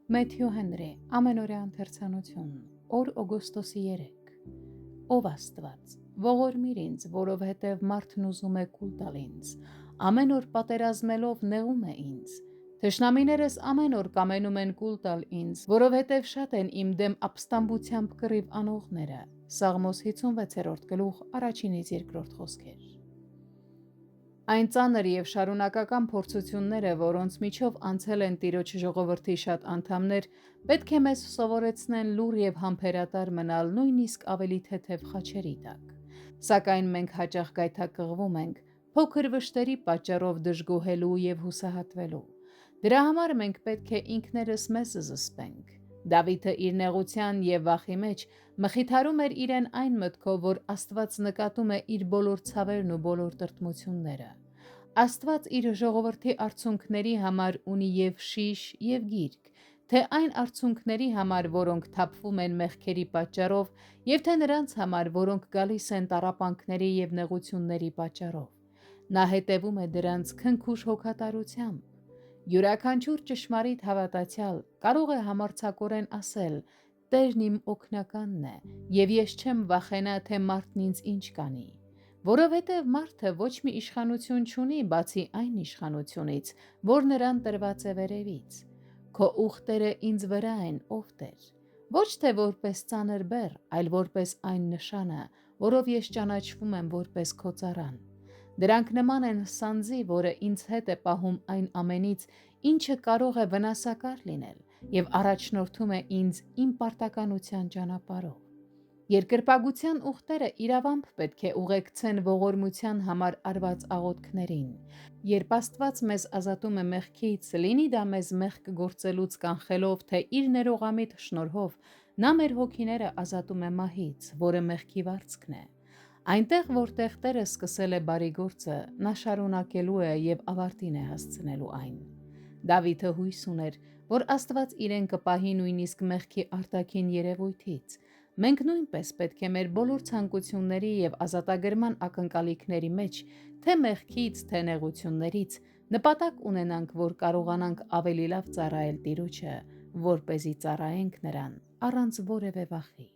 Մեթյու Հենրի, ամենօրյա ընթերցանություն, օր օգոստոսի 3։ Ով Աստված, ողորմիր ինձ, որովհետև մարդն ուզում է կուլ տալ ինձ, ամեն օր պատերազմելով նեղում է ինձ։ Թշնամիներս ամեն օր կամենում են կուլ տալ ինձ, որովհետև շատ են իմ դեմ ապստամբությամբ կռիվ անողները։ Սաղմոս 56-րդ գլուխ 1-ից 2 խոսքեր։ Այն ծանր և շարունակական փորձությունները, որոնց միջով անցել են Տիրոջ ժողովրդի շատ անդամներ, պետք է մեզ սովորեցնեն լուռ և համբերատար մնալ նույնիսկ ավելի թեթև խաչերի տակ։ Սակայն մենք հաճախ գայթակղվում ենք, փոքր վշտերի պատճառով դժգոհելու և հուսահատվելու։ Դրա համար մենք պետք է ինքներս մեզ զսպենք։ Դավիթը իր նեղության և վախի մեջ մխիթարում էր իրեն այն մտքով, որ Աստված նկատում է իր բոլոր ցավերն ու բոլոր տրտմությունները։ Աստված իր ժողովրդի արցունքների համար ունի և շիշ, և գիրք, թե այն արցունքների համար, որոնք թափվում են մեղքերի պատճառով, և թե նրանց համար, որոնք գալիս են տառապանքների և նեղությունների պատճառով։ Նա հետևում է դրանց քնքուշ հոգատարությամբ։ Յուրաքանչյուր ճշմարիտ հավատացյալ կարող է համարձակորեն ասել. «Տերն իմ օգնականն է, և ես չեմ վախենա, թե մարդն ինձ ինչ կանի»։ Որովհետև մարդը ոչ մի իշխանություն չունի, բացի այն իշխանությունից, որ նրան տրված է վերևից։ Քո ուխտերը ինձ վրա են, ով Տեր, ոչ թե որպես ծանր բեռ, այլ որպես այն նշանը, որով ես ճանաչվում եմ որպես քո ծառան։ Դրանք նման են սանձի, որը ինձ հետ է պահում այն ամենից, ինչը կարող է վնասակար լինել, և առաջնորդում է ինձ իմ պարտականության ճանապարհով։ Երկրպագության ուխտերը իրավամբ պետք է ուղեկցեն ողորմության համար արված աղոթքներին։ Երբ Աստված մեզ ազատում է մեղքից, լինի դա մեզ մեղք գործելուց կանխելով, թե իր ներողամիտ շնորհով նա մեր հոգիները ազատում է մահից, որը մեղքի վարձքն է։ Այնտեղ, որտեղ Տերը սկսել է բարի գործը, նա շարունակելու է և ավարտին է հասցնելու այն։ Դավիթը հույս ուներ, որ Աստված իրեն կպահի նույնիսկ մեղքի արտաքին երևույթից։ Մենք նույնպես պետք է մեր բոլոր ցանկությունների և ազատագրման ակնկալիքների մեջ, թե մեղքից, թե նեղություններից, նպատակ ունենանք, որ կարողանանք ավելի լավ ծառայել Տիրոջը, որպեսզի ծառայենք նրան առանց որևէ վախի։